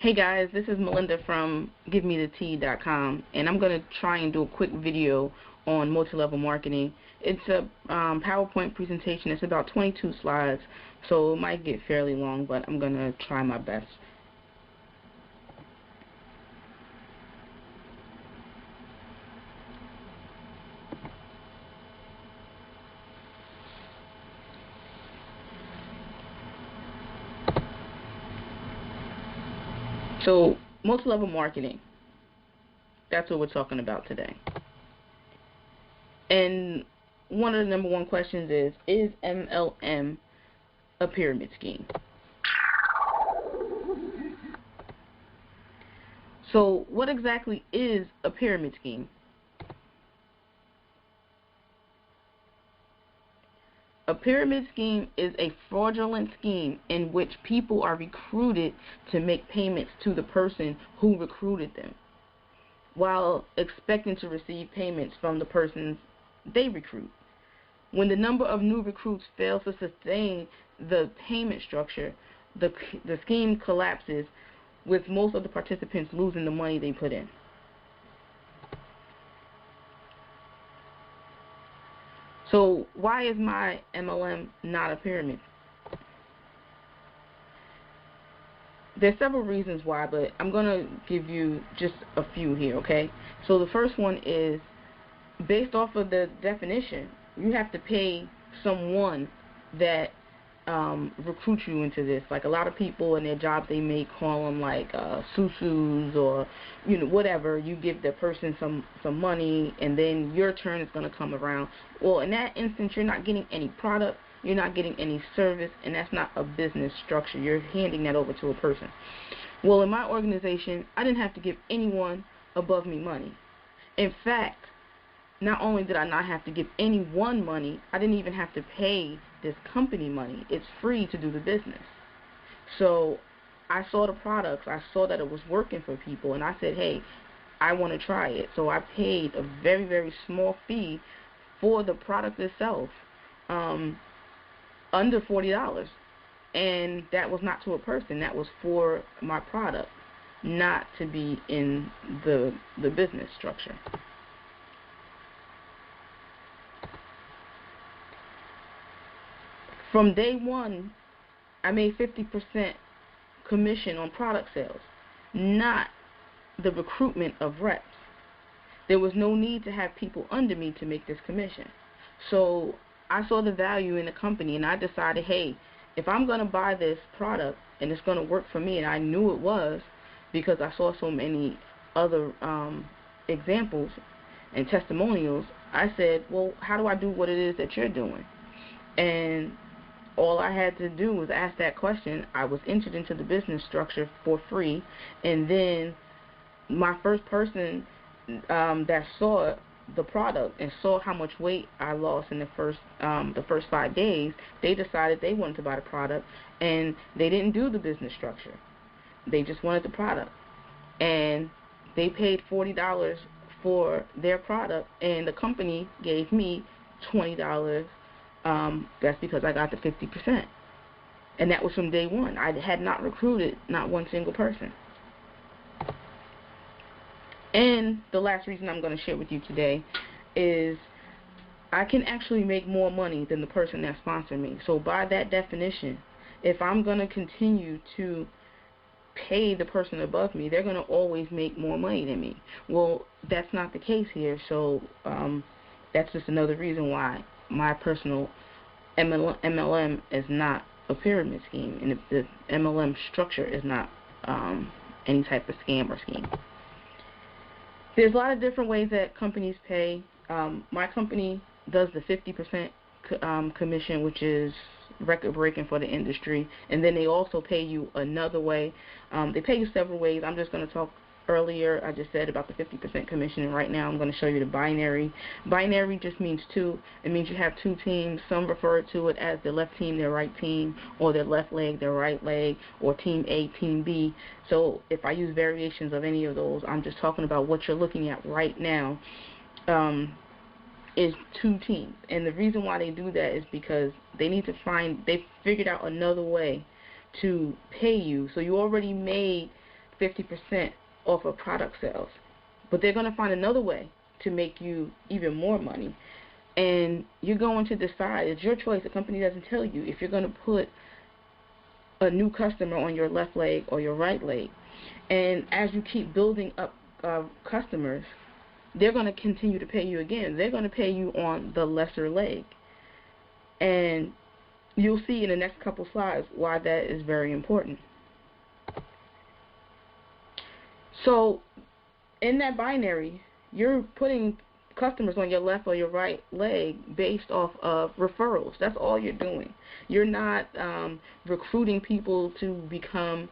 Hey guys, this is Melinda from GiveMeTheT.com, and I'm going to try and do a quick video on multi-level marketing. It's a PowerPoint presentation. It's about 22 slides, so it might get fairly long, but I'm going to try my best. So, multi-level marketing, that's what we're talking about today. And one of the number one questions is MLM a pyramid scheme? So, what exactly is a pyramid scheme? A pyramid scheme is a fraudulent scheme in which people are recruited to make payments to the person who recruited them, while expecting to receive payments from the persons they recruit. When the number of new recruits fails to sustain the payment structure, the scheme collapses, with most of the participants losing the money they put in. So why is my MLM not a pyramid? There's several reasons why, but I'm going to give you just a few here, okay? So the first one is, based off of the definition, you have to pay someone that recruit you into this. Like a lot of people in their jobs, they may call them like susus or whatever. You give the person some money, and then your turn is going to come around. Well, in that instance, you're not getting any product, you're not getting any service, and that's not a business structure. You're handing that over to a person. Well, in my organization, I didn't have to give anyone above me money. In fact, not only did I not have to give anyone money, I didn't even have to pay this company money. It's free to do the business. So I saw the products, I saw that it was working for people, and I said, hey, I want to try it. So I paid a very, very small fee for the product itself, under $40. And that was not to a person, that was for my product, not to be in the business structure. From day one, I made 50% commission on product sales, not the recruitment of reps. There was no need to have people under me to make this commission. So I saw the value in the company, and I decided, hey, if I'm going to buy this product and it's going to work for me, and I knew it was because I saw so many other examples and testimonials, I said, well, how do I do what it is that you're doing? And all I had to do was ask that question. I was entered into the business structure for free, and then my first person that saw the product and saw how much weight I lost in the first 5 days, they decided they wanted to buy the product, and they didn't do the business structure. They just wanted the product, and they paid $40 for their product, and the company gave me $20. That's because I got the 50%. And that was from day one. I had not recruited not one single person. And the last reason I'm going to share with you today is I can actually make more money than the person that sponsored me. So by that definition, if I'm going to continue to pay the person above me, they're going to always make more money than me. Well, that's not the case here, so that's just another reason why my personal MLM is not a pyramid scheme, and the MLM structure is not any type of scam or scheme. There's a lot of different ways that companies pay. My company does the 50% commission, which is record-breaking for the industry, and then they also pay you another way. They pay you several ways. I'm just going to talk. Earlier, I just said about the 50% commission, and right now I'm going to show you the binary. Binary just means two. It means you have two teams. Some refer to it as the left team, their right team, or their left leg, their right leg, or team A, team B. So if I use variations of any of those, I'm just talking about what you're looking at right now is two teams. And the reason why they do that is because they figured out another way to pay you. So you already made 50% off of product sales. But they're going to find another way to make you even more money. And you're going to decide, it's your choice, the company doesn't tell you, if you're going to put a new customer on your left leg or your right leg. And as you keep building up customers, they're going to continue to pay you again. They're going to pay you on the lesser leg. And you'll see in the next couple slides why that is very important. So in that binary, you're putting customers on your left or your right leg based off of referrals. That's all you're doing. You're not recruiting people to become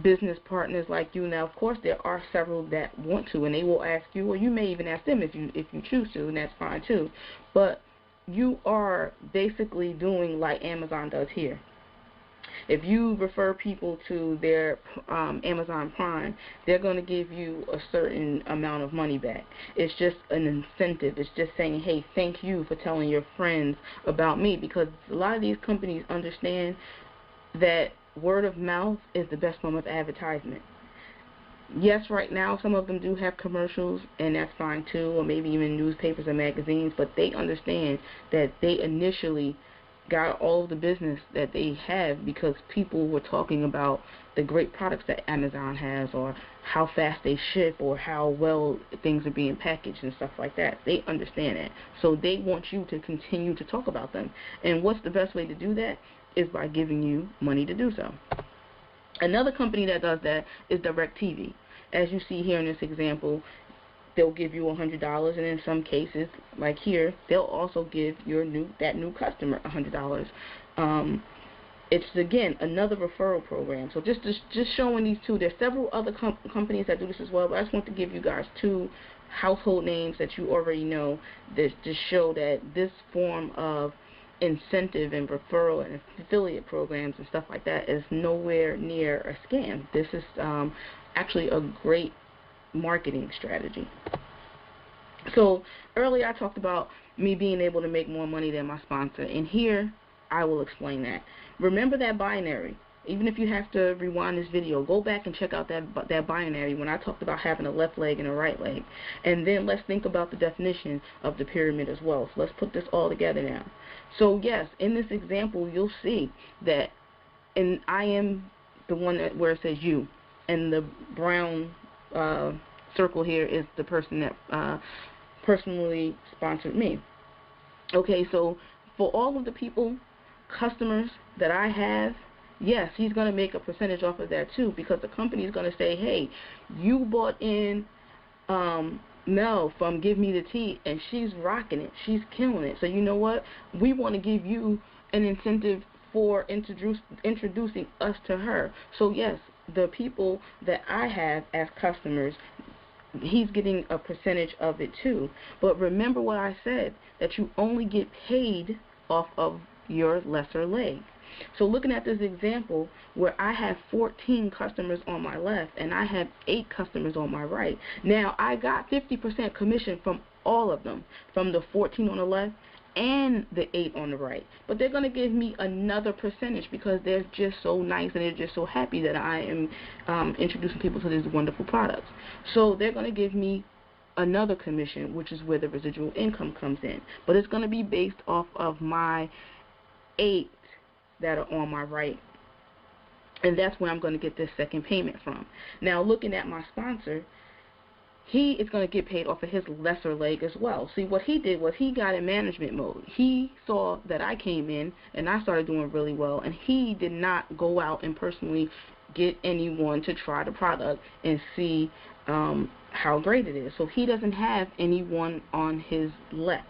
business partners like you. Now, of course, there are several that want to, and they will ask you, or you may even ask them if you choose to, and that's fine too. But you are basically doing like Amazon does here. If you refer people to their Amazon Prime, they're going to give you a certain amount of money back. It's just an incentive. It's just saying, hey, thank you for telling your friends about me, because a lot of these companies understand that word of mouth is the best form of advertisement. Yes, right now some of them do have commercials, and that's fine too, or maybe even newspapers or magazines, but they understand that they initially got all of the business that they have because people were talking about the great products that Amazon has, or how fast they ship, or how well things are being packaged and stuff like that. They understand that. So they want you to continue to talk about them. And what's the best way to do that is by giving you money to do so. Another company that does that is DirecTV. As you see here in this example, they'll give you $100, and in some cases, like here, they'll also give that new customer $100. It's again another referral program. So just showing these two. There's several other companies that do this as well, but I just want to give you guys two household names that you already know that just show that this form of incentive and referral and affiliate programs and stuff like that is nowhere near a scam. This is actually a great marketing strategy. So earlier I talked about me being able to make more money than my sponsor, and here I will explain that. Remember that binary. Even if you have to rewind this video, go back and check out that binary when I talked about having a left leg and a right leg. And then let's think about the definition of the pyramid as well. So let's put this all together now. So yes, in this example, you'll see that, and I am the one where it says you, and the brown circle here is the person that personally sponsored me. Okay, so for all of the customers that I have, yes, he's going to make a percentage off of that too, because the company is going to say, hey, you bought in Mel from Give Me the Tea, and she's rocking it. She's killing it. So you know what? We want to give you an incentive for introducing us to her. So yes, the people that I have as customers, he's getting a percentage of it too. But remember what I said, that you only get paid off of your lesser leg. So looking at this example where I have 14 customers on my left and I have 8 customers on my right. Now I got 50% commission from all of them, from the 14 on the left and the 8 on the right. But they're going to give me another percentage because they're just so nice and they're just so happy that I am introducing people to these wonderful products. So they're going to give me another commission, which is where the residual income comes in. But it's going to be based off of my 8 that are on my right, and that's where I'm going to get this second payment from. Now looking at my sponsor, he is going to get paid off of his lesser leg as well. See, what he did was he got in management mode. He saw that I came in and I started doing really well, and he did not go out and personally get anyone to try the product and see how great it is. So he doesn't have anyone on his left.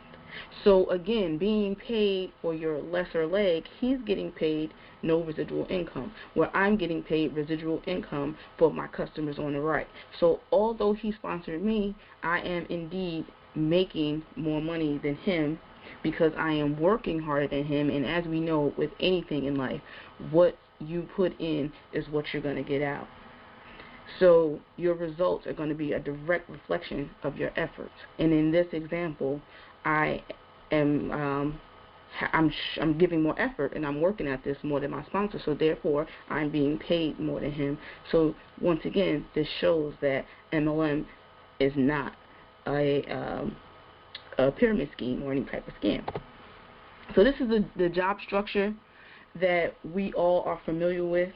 So again, being paid for your lesser leg, he's getting paid no residual income, where I'm getting paid residual income for my customers on the right. So although he sponsored me, I am indeed making more money than him because I am working harder than him. And as we know with anything in life, what you put in is what you're going to get out. So your results are going to be a direct reflection of your efforts. And in this example, I am I'm giving more effort and I'm working at this more than my sponsor, so therefore I'm being paid more than him. So once again, this shows that MLM is not a pyramid scheme or any type of scam. So this is the job structure that we all are familiar with.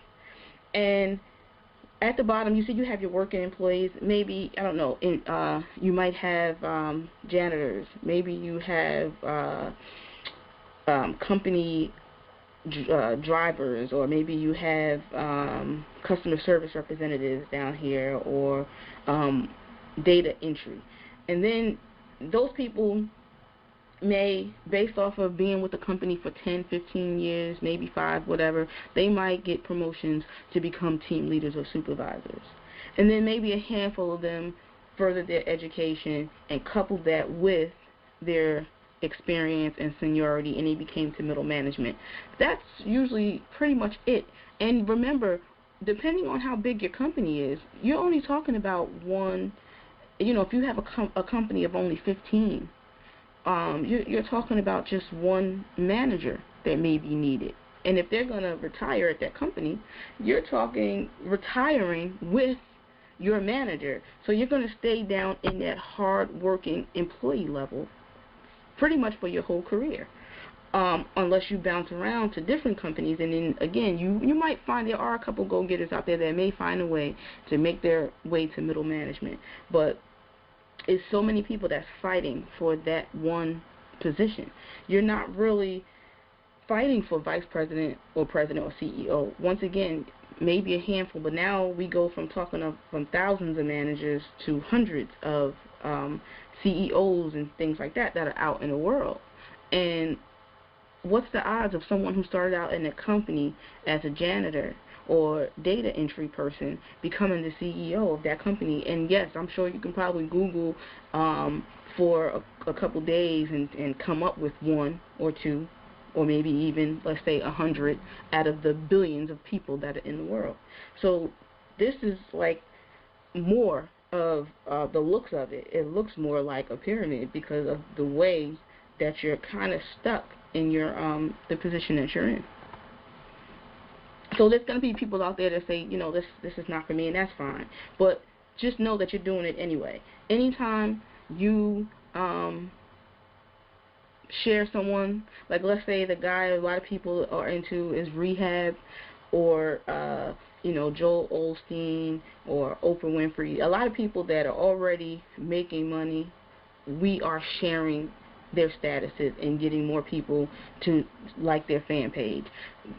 And at the bottom, you see you have your working employees. Maybe, I don't know, you might have janitors. Maybe you have company drivers, or maybe you have customer service representatives down here, or data entry. And then those people may, based off of being with the company for 10, 15 years, maybe 5, whatever, they might get promotions to become team leaders or supervisors. And then maybe a handful of them further their education and coupled that with their experience and seniority, and they became to middle management. That's usually pretty much it. And remember, depending on how big your company is, you're only talking about one, if you have a company of only 15, you're talking about just one manager that may be needed. And if they're going to retire at that company, you're talking retiring with your manager. So you're going to stay down in that hard-working employee level pretty much for your whole career, unless you bounce around to different companies. And then, again, you might find there are a couple go-getters out there that may find a way to make their way to middle management. But it's so many people that's fighting for that one position. You're not really fighting for vice president or president or CEO. Once again, maybe a handful, but now we go from talking from thousands of managers to hundreds of CEOs and things like that are out in the world. And what's the odds of someone who started out in a company as a janitor or data entry person becoming the CEO of that company? And yes, I'm sure you can probably Google for a couple days and come up with one or two, or maybe even, let's say, 100 out of the billions of people that are in the world. So this is like more of the looks of it. It looks more like a pyramid because of the way that you're kind of stuck in your the position that you're in. So there's going to be people out there that say, this is not for me, and that's fine. But just know that you're doing it anyway. Anytime you share someone, like let's say the guy a lot of people are into is rehab, or Joel Osteen or Oprah Winfrey. A lot of people that are already making money, we are sharing their statuses and getting more people to like their fan page.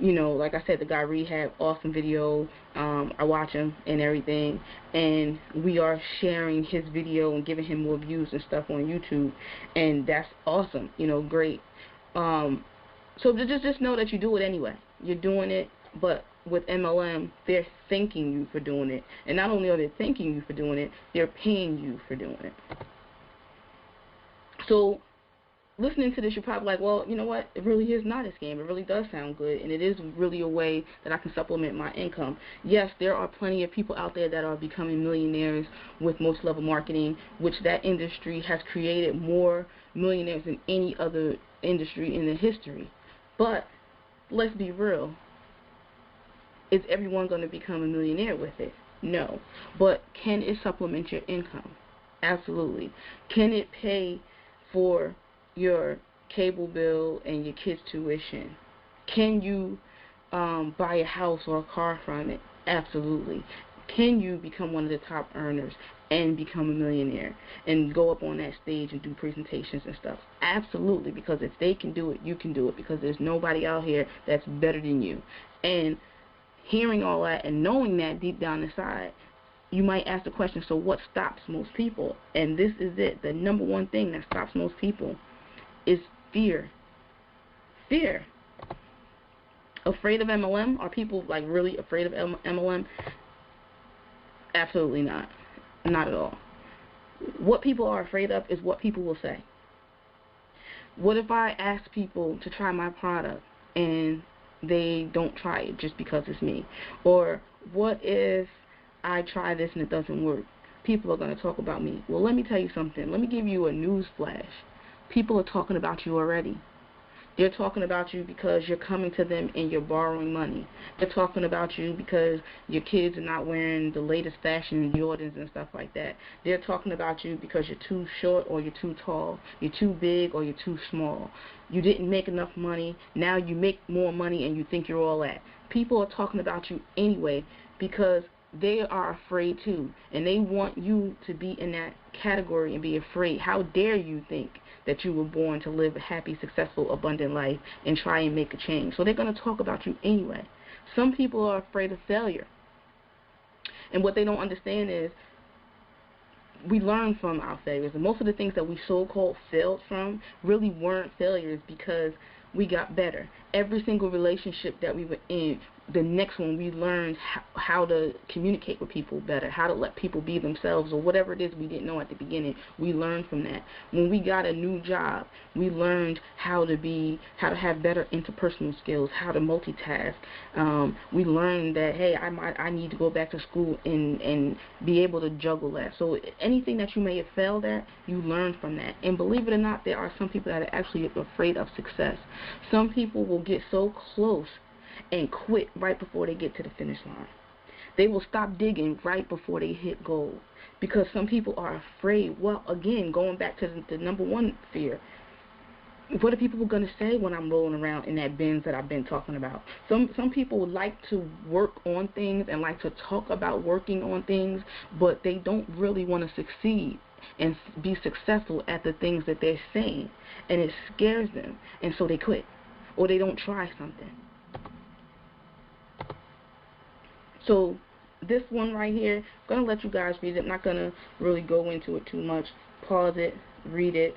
Like I said, the guy Rehab, awesome video. I watch him and everything, and we are sharing his video and giving him more views and stuff on YouTube, and that's awesome. Great. So just know that you do it anyway. You're doing it, but with MLM, they're thanking you for doing it. And not only are they thanking you for doing it, they're paying you for doing it. So listening to this, you're probably like, well, you know what? It really is not a scam. It really does sound good, and it is really a way that I can supplement my income. Yes, there are plenty of people out there that are becoming millionaires with multi-level marketing, which that industry has created more millionaires than any other industry in the history. But let's be real. Is everyone going to become a millionaire with it? No. But can it supplement your income? Absolutely. Can it pay for your cable bill and your kids' tuition? Can you buy a house or a car from it? Absolutely. Can you become one of the top earners and become a millionaire and go up on that stage and do presentations and stuff? Absolutely, because if they can do it, you can do it, because there's nobody out here that's better than you. And hearing all that and knowing that deep down inside, you might ask the question, so what stops most people? And this is it. The number one thing that stops most people is fear. Fear. Afraid of MLM? Are people like really afraid of MLM? Absolutely not. Not at all. What people are afraid of is what people will say. What if I ask people to try my product and they don't try it just because it's me? Or what if I try this and it doesn't work? People are going to talk about me. Well, let me tell you something. Let me give you a news flash. People are talking about you already. They're talking about you because you're coming to them and you're borrowing money. They're talking about you because your kids are not wearing the latest fashion Jordans and stuff like that. They're talking about you because you're too short or you're too tall. You're too big or you're too small. You didn't make enough money. Now you make more money and you think you're all that. People are talking about you anyway because they are afraid too, and they want you to be in that category and be afraid. How dare you think that you were born to live a happy, successful, abundant life and try and make a change? So they're going to talk about you anyway. Some people are afraid of failure, and what they don't understand is we learn from our failures, and most of the things that we so-called failed from really weren't failures because we got better. Every single relationship that we were in, the next one we learned how to communicate with people better, how to let people be themselves, or whatever it is we didn't know at the beginning. We learned from that. When we got a new job, we learned how to have better interpersonal skills, how to multitask. We learned that, hey, I need to go back to school and be able to juggle that. So anything that you may have failed at, you learn from that. And believe it or not, there are some people that are actually afraid of success. Some people will get so close and quit right before they get to the finish line. They will stop digging right before they hit gold because some people are afraid. Well, again, going back to the number one fear, what are people going to say when I'm rolling around in that Benz that I've been talking about? Some people like to work on things and like to talk about working on things, but they don't really want to succeed and be successful at the things that they're saying, and it scares them, and so they quit or they don't try something. So this one right here, I'm going to let you guys read it. I'm not going to really go into it too much. Pause it, read it.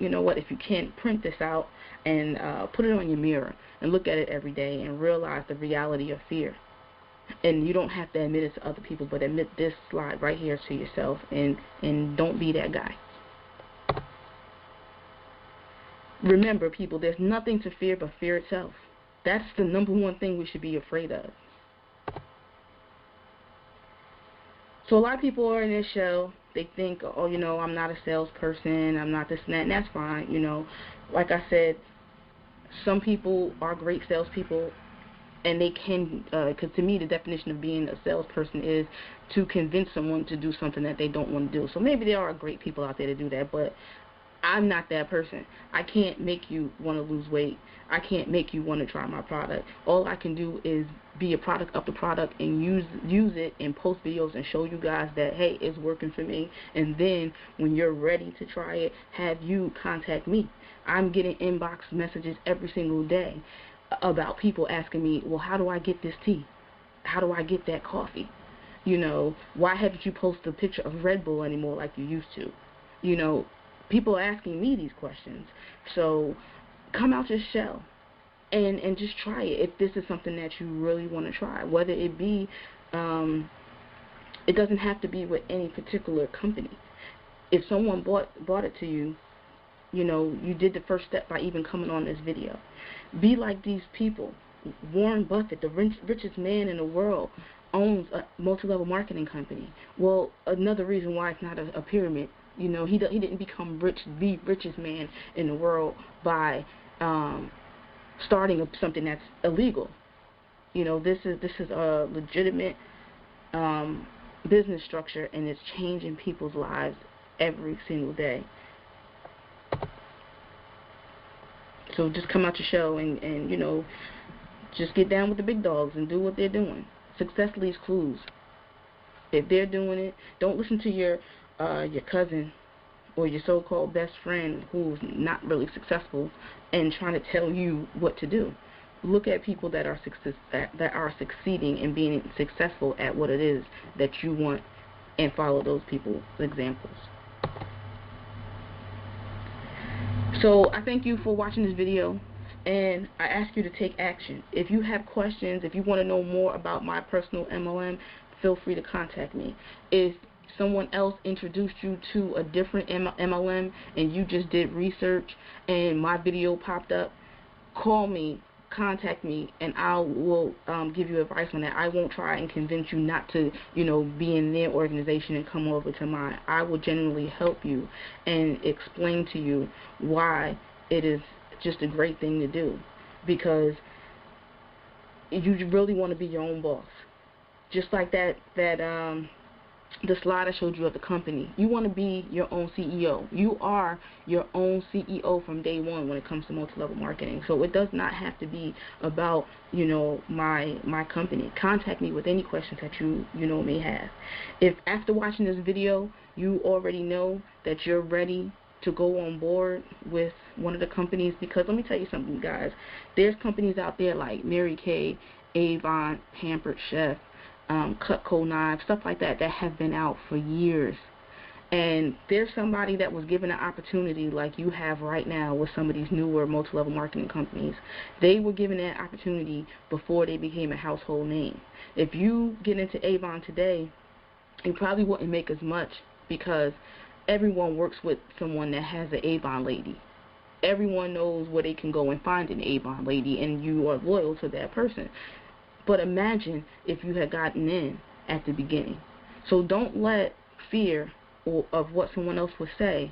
You know what, if you can't, print this out and put it on your mirror and look at it every day and realize the reality of fear. And you don't have to admit it to other people, but admit this slide right here to yourself, and don't be that guy. Remember, people, there's nothing to fear but fear itself. That's the number one thing we should be afraid of. So a lot of people are in this show, they think, oh, you know, I'm not a salesperson, I'm not this and that, and that's fine, you know. Like I said, some people are great salespeople, and they can, because to me the definition of being a salesperson is to convince someone to do something that they don't want to do. So maybe there are great people out there to do that, but I'm not that person. I can't make you want to lose weight. I can't make you want to try my product. All I can do is be a product of the product and use it and post videos and show you guys that, hey, it's working for me. And then when you're ready to try it, have you contact me. I'm getting inbox messages every single day about people asking me, well, how do I get this tea? How do I get that coffee? You know, why haven't you posted a picture of Red Bull anymore like you used to? You know, people are asking me these questions. So come out your shell and just try it if this is something that you really want to try. Whether it be, it doesn't have to be with any particular company. If someone bought it to you, you know, you did the first step by even coming on this video. Be like these people. Warren Buffett, the richest man in the world, owns a multi-level marketing company. Well, another reason why it's not a pyramid. You know, he didn't become rich, the richest man in the world by starting something that's illegal. You know, this is a legitimate business structure, and it's changing people's lives every single day. So just come out your show and you know, just get down with the big dogs and do what they're doing. Success leaves clues. If they're doing it, don't listen to your cousin or your so-called best friend who's not really successful and trying to tell you what to do. Look at people that are succeeding and being successful at what it is that you want, and follow those people's examples. So I thank you for watching this video, and I ask you to take action. If you have questions, if you want to know more about my personal MLM, feel free to contact me. If someone else introduced you to a different MLM and you just did research and my video popped up, call me, contact me, and I will give you advice on that. I won't try and convince you not to, you know, be in their organization and come over to mine. I will genuinely help you and explain to you why it is just a great thing to do, because you really want to be your own boss. Just like the slide I showed you of the company. You want to be your own CEO. You are your own CEO from day one when it comes to multi-level marketing. So it does not have to be about, my company. Contact me with any questions that you may have. If after watching this video you already know that you're ready to go on board with one of the companies, because let me tell you something, guys. There's companies out there like Mary Kay, Avon, Pampered Chef, Cutco knives, stuff like that have been out for years. And there's somebody that was given an opportunity like you have right now with some of these newer multi-level marketing companies. They were given that opportunity before they became a household name. If you get into Avon today, you probably wouldn't make as much, because everyone works with someone that has an Avon lady. Everyone knows where they can go and find an Avon lady, and you are loyal to that person. But imagine if you had gotten in at the beginning. So don't let fear of what someone else would say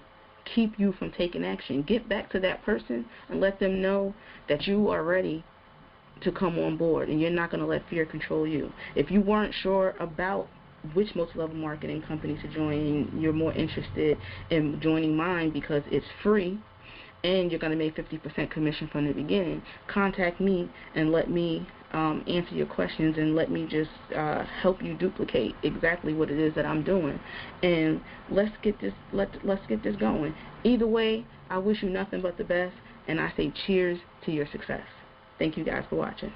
keep you from taking action. Get back to that person and let them know that you are ready to come on board, and you're not going to let fear control you. If you weren't sure about which multi-level marketing company to join, you're more interested in joining mine because it's free and you're going to make 50% commission from the beginning, contact me and let me answer your questions, and let me just help you duplicate exactly what it is that I'm doing, and let's get this going. Either way, I wish you nothing but the best, and I say cheers to your success. Thank you guys for watching.